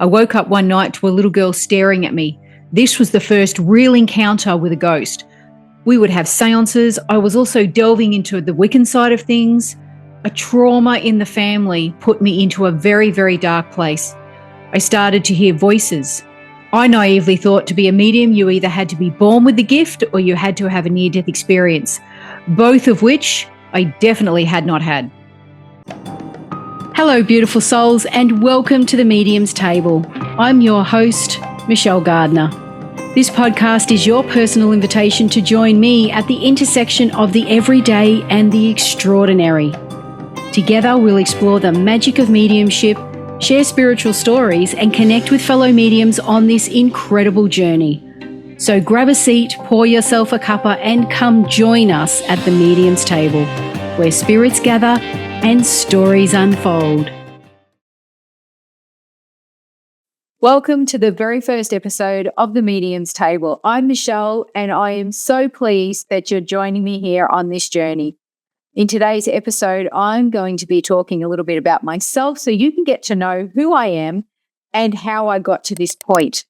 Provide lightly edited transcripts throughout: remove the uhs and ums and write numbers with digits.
I woke up one night to a little girl staring at me. This was the first real encounter with a ghost. We would have seances. I was also delving into the Wiccan side of things. A trauma in the family put me into a very, very dark place. I started to hear voices. I naively thought to be a medium, you either had to be born with the gift or you had to have a near-death experience, both of which I definitely had not had. Hello, beautiful souls, and welcome to the Medium's Table. I'm your host, Michelle Gardner. This podcast is your personal invitation to join me at the intersection of the everyday and the extraordinary. Together, we'll explore the magic of mediumship, share spiritual stories, and connect with fellow mediums on this incredible journey. So grab a seat, pour yourself a cuppa, and come join us at the Medium's Table, where spirits gather and stories unfold. Welcome to the very first episode of the Medium's Table. I'm Michelle, and I am so pleased that you're joining me here on this journey. In today's episode, I'm going to be talking a little bit about myself so you can get to know who I am and how I got to this point.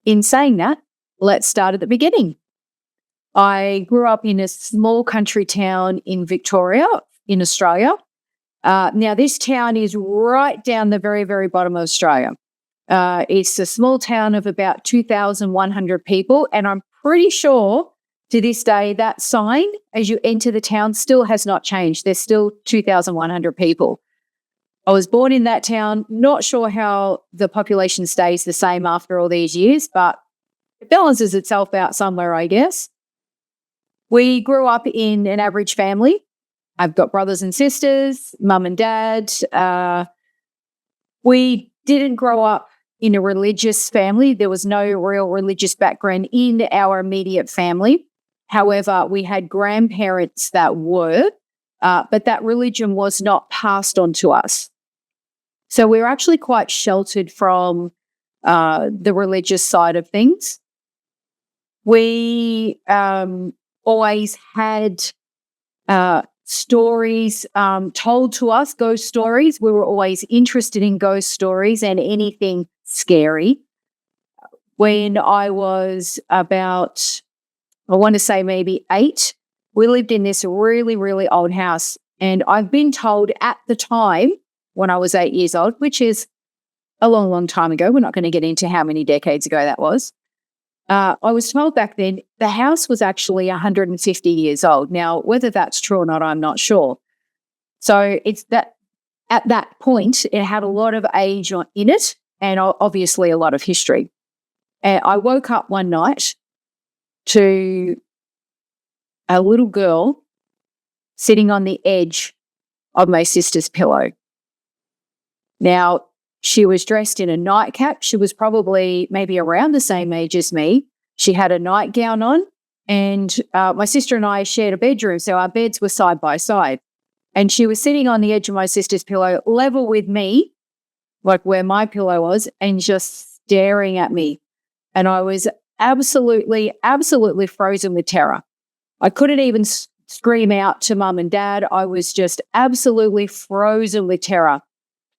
In saying that, let's start at the beginning. I grew up in a small country town in Victoria, in Australia. Now, this town is right down the very, very bottom of Australia. It's a small town of about 2,100 people, and I'm pretty sure to this day that sign as you enter the town still has not changed. There's still 2,100 people. I was born in that town, not sure how the population stays the same after all these years, but it balances itself out somewhere, I guess. We grew up in an average family. I've got brothers and sisters, mum and dad. We didn't grow up in a religious family. There was no real religious background in our immediate family. However, we had grandparents that were, but that religion was not passed on to us. So we were actually quite sheltered from the religious side of things. We always had stories told to us, ghost stories. We were always interested in ghost stories and anything scary. When I was about, I want to say maybe 8, we lived in this really, really old house. And I've been told at the time when I was 8 years old, which is a long, long time ago, we're not going to get into how many decades ago that was. I was told back then the house was actually 150 years old. Now, whether that's true or not, I'm not sure. So it's that at that point, it had a lot of age in it and obviously a lot of history. And I woke up one night to a little girl sitting on the edge of my sister's pillow. Now, she was dressed in a nightcap. She was probably maybe around the same age as me. She had a nightgown on, and my sister and I shared a bedroom, so our beds were side by side. And she was sitting on the edge of my sister's pillow, level with me, like where my pillow was, and just staring at me. And I was absolutely, absolutely frozen with terror. I couldn't even scream out to mum and dad. I was just absolutely frozen with terror.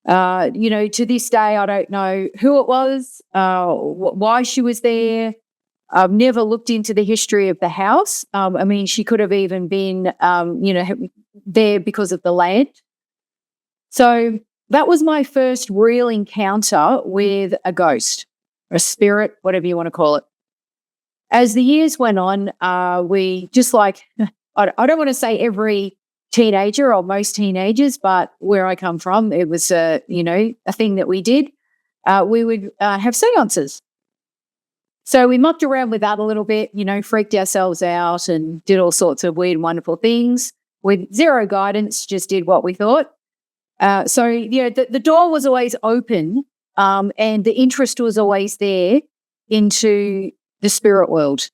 To this day, I don't know who it was, why she was there. I've never looked into the history of the house. I mean, she could have even been, there because of the land. So that was my first real encounter with a ghost, or a spirit, whatever you want to call it. As the years went on, we just like, I don't want to say every teenager or most teenagers, but where I come from, it was a thing that we did. We would have seances. So we mucked around with that a little bit, freaked ourselves out and did all sorts of weird, wonderful things with zero guidance, just did what we thought. The door was always open and the interest was always there into the spirit world,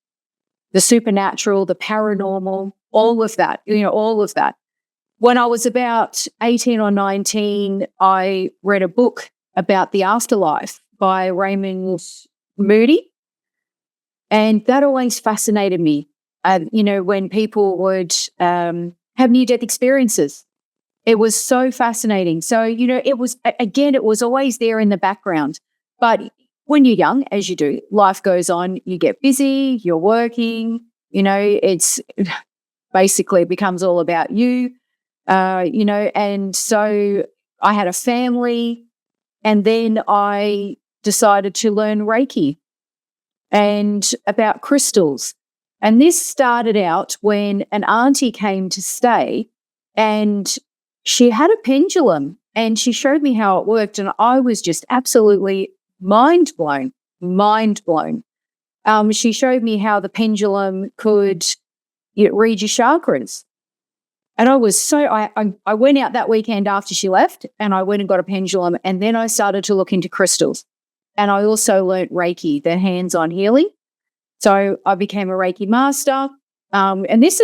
the supernatural, the paranormal, all of that, all of that. When I was about 18 or 19, I read a book about the afterlife by Raymond Moody, and that always fascinated me. When people would have near-death experiences, it was so fascinating. So, it was always there in the background. But when you're young, as you do, life goes on, you get busy, you're working, it's basically becomes all about you, and so I had a family, and then I decided to learn Reiki and about crystals. And this started out when an auntie came to stay, and she had a pendulum, and she showed me how it worked. And I was just absolutely mind blown. She showed me how the pendulum could read your chakras. And I was I went out that weekend after she left, and I went and got a pendulum, and then I started to look into crystals. And I also learnt Reiki, the hands-on healing. So I became a Reiki master. And this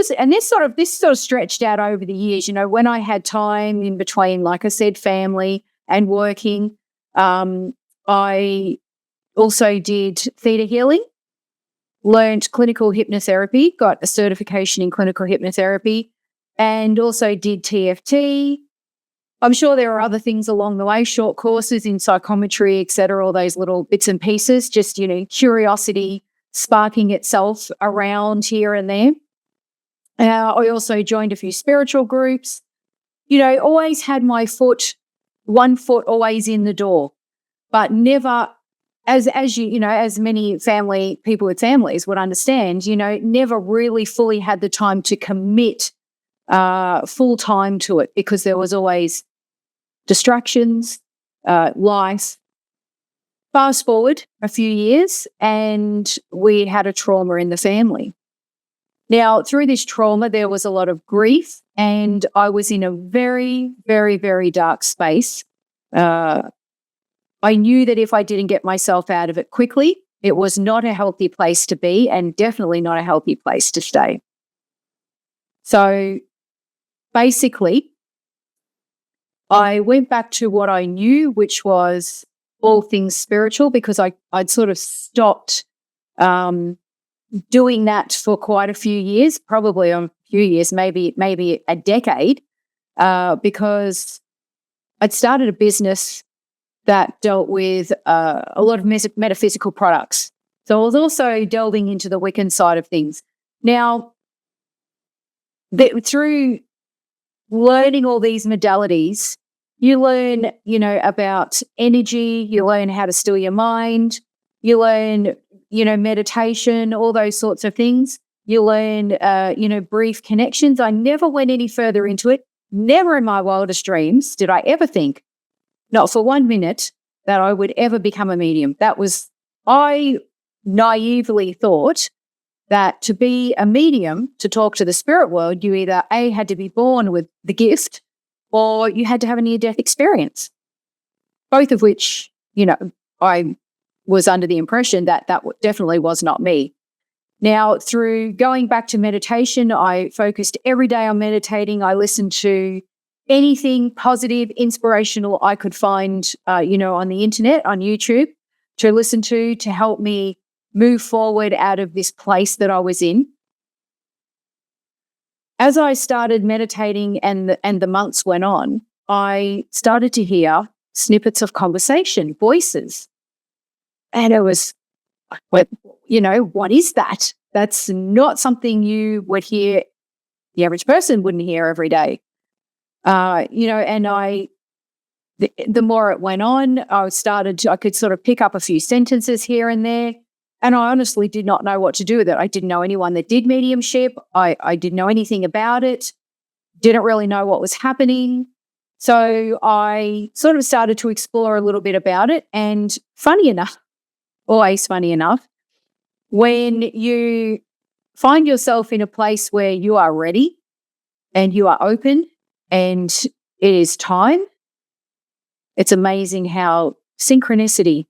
sort of stretched out over the years. When I had time in between, like I said, family and working, I also did theta healing, learned clinical hypnotherapy, got a certification in clinical hypnotherapy, and also did TFT. I'm sure there are other things along the way, short courses in psychometry, et cetera, all those little bits and pieces, just, curiosity sparking itself around here and there. I also joined a few spiritual groups, always had my one foot always in the door, but never, as many people with families would understand, never really fully had the time to commit full time to it, because there was always distractions, life. Fast forward a few years, and we had a trauma in the family. Now, through this trauma, there was a lot of grief, and I was in a very, very, very dark space. I knew that if I didn't get myself out of it quickly, it was not a healthy place to be, and definitely not a healthy place to stay. So basically, I went back to what I knew, which was all things spiritual, because I'd sort of stopped doing that for quite a few years, probably a few years, maybe a decade, because I'd started a business that dealt with a lot of metaphysical products. So I was also delving into the Wiccan side of things. Now, through learning all these modalities, you learn, about energy, you learn how to still your mind, you learn, meditation, all those sorts of things. You learn, brief connections. I never went any further into it. Never in my wildest dreams did I ever think, not for 1 minute, that I would ever become a medium. I naively thought that to be a medium, to talk to the spirit world, you either A, had to be born with the gift, or you had to have a near-death experience, both of which, I was under the impression that definitely was not me. Now, through going back to meditation, I focused every day on meditating. I listened to anything positive, inspirational I could find, on the internet, on YouTube, to listen to help me move forward out of this place that I was in. As I started meditating and the months went on, I started to hear snippets of conversation, voices. And it was, what is that? That's not something you would hear, the average person wouldn't hear every day. And the more it went on, I could sort of pick up a few sentences here and there. And I honestly did not know what to do with it. I didn't know anyone that did mediumship. I didn't know anything about it, didn't really know what was happening. So I sort of started to explore a little bit about it. And always funny enough, when you find yourself in a place where you are ready and you are open and it is time, it's amazing how synchronicity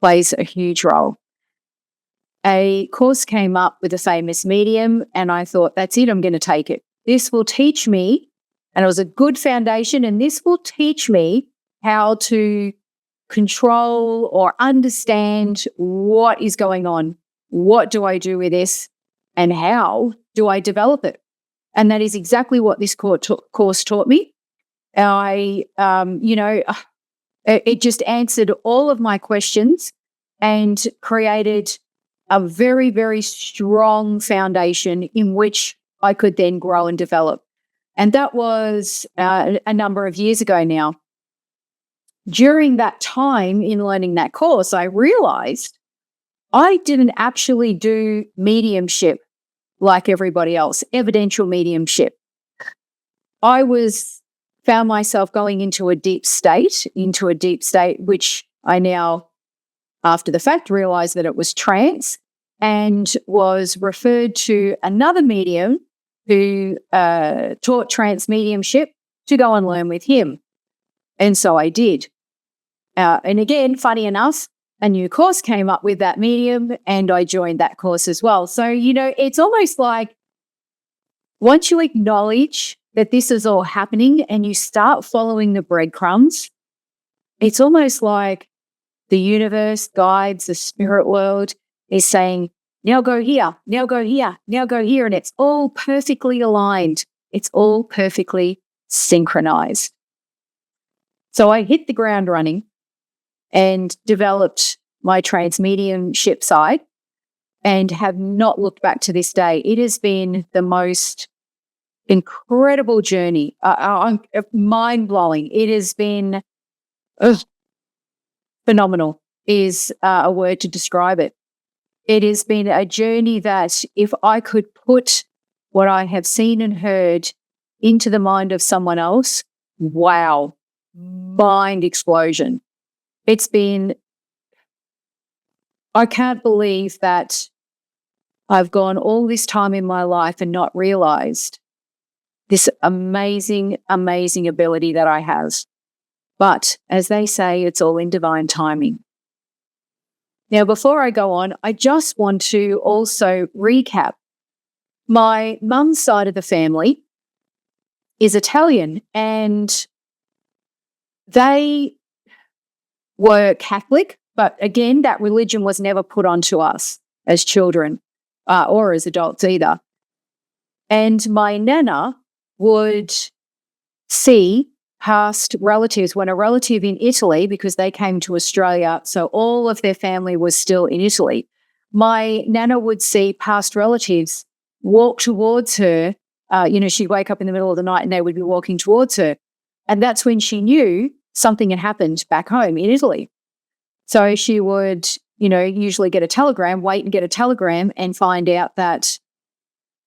plays a huge role. A course came up with a famous medium, and I thought, that's it, I'm going to take it. This will teach me, and it was a good foundation, and this will teach me how to control or understand what is going on. What do I do with this, and how do I develop it? And that is exactly what this course taught me. It just answered all of my questions and created a very, very strong foundation in which I could then grow and develop. And that was a number of years ago now. During that time in learning that course, I realized I didn't actually do mediumship like everybody else, evidential mediumship. I found myself going into a deep state, which I now, after the fact, realized that it was trance, and was referred to another medium who taught trance mediumship to go and learn with him. And so I did. And again, funny enough, a new course came up with that medium and I joined that course as well. So, it's almost like once you acknowledge that this is all happening and you start following the breadcrumbs, it's almost like the universe, guides, the spirit world is saying, now go here, now go here, now go here. And it's all perfectly aligned. It's all perfectly synchronized. So I hit the ground running and developed my trance mediumship side and have not looked back to this day. It has been the most incredible journey, mind-blowing. It has been phenomenal is a word to describe it. It has been a journey that if I could put what I have seen and heard into the mind of someone else, wow, mind explosion. It's been, I can't believe that I've gone all this time in my life and not realized this amazing, amazing ability that I have. But as they say, it's all in divine timing. Now, before I go on, I just want to also recap. My mum's side of the family is Italian, and they were Catholic, but again, that religion was never put onto us as children or as adults either. And my nana would see past relatives when a relative in Italy, because they came to Australia, so all of their family was still in Italy. My nana would see past relatives walk towards her. She'd wake up in the middle of the night and they would be walking towards her. And that's when she knew something had happened back home in Italy. So she would, usually get a telegram, wait and get a telegram and find out that,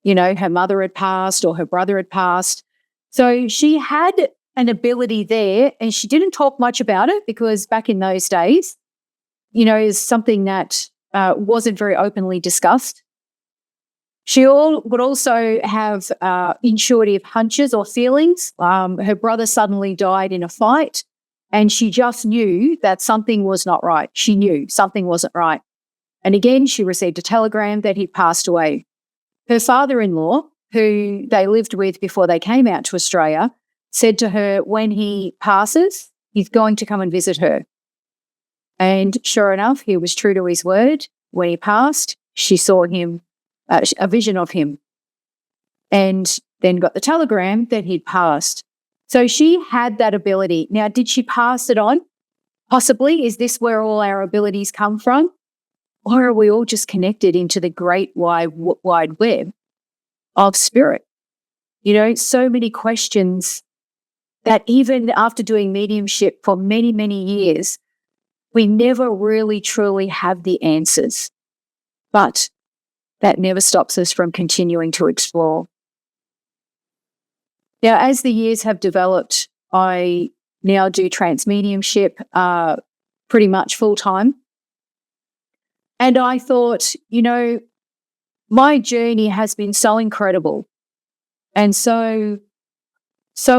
her mother had passed or her brother had passed. So she had an ability there, and she didn't talk much about it because back in those days, is something that wasn't very openly discussed. She would also have intuitive hunches or feelings. Her brother suddenly died in a fight, and she just knew that something was not right. She knew something wasn't right. And again, she received a telegram that he'd passed away. Her father-in-law, who they lived with before they came out to Australia, said to her, when he passes, he's going to come and visit her. And sure enough, he was true to his word. When he passed, she saw him, a vision of him, and then got the telegram that he'd passed. So she had that ability. Now, did she pass it on? Possibly. Is this where all our abilities come from? Or are we all just connected into the great wide web of spirit? So many questions that even after doing mediumship for many, many years, we never really truly have the answers. But that never stops us from continuing to explore. Now, as the years have developed, I now do trance mediumship pretty much full time. And I thought, my journey has been so incredible and so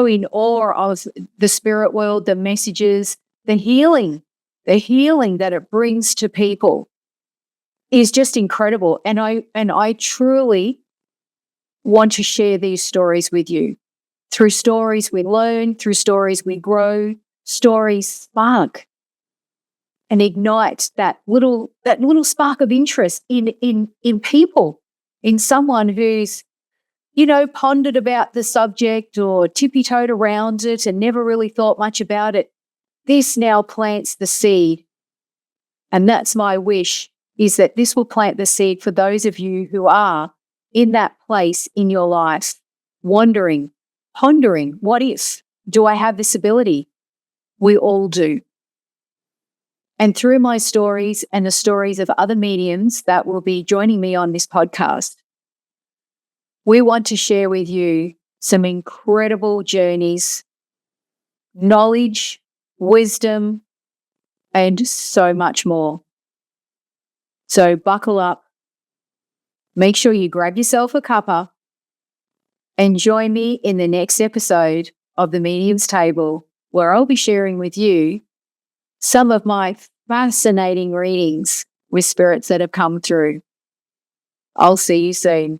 in awe of the spirit world, the messages, the healing that it brings to people is just incredible. And I truly want to share these stories with you. Through stories we learn, through stories we grow, stories spark and ignite that little spark of interest in people, in someone who's, pondered about the subject or tippy-toed around it and never really thought much about it. this now plants the seed. And that's my wish, is that this will plant the seed for those of you who are in that place in your life, wondering, pondering, what if? Do I have this ability? We all do. And through my stories and the stories of other mediums that will be joining me on this podcast, we want to share with you some incredible journeys, knowledge, wisdom, and so much more. So buckle up, make sure you grab yourself a cuppa, and join me in the next episode of The Medium's Table, where I'll be sharing with you some of my fascinating readings with spirits that have come through. I'll see you soon.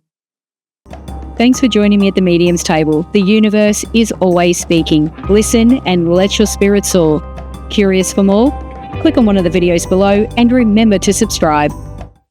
Thanks for joining me at The Medium's Table. The universe is always speaking. Listen and let your spirit soar. Curious for more? Click on one of the videos below and remember to subscribe.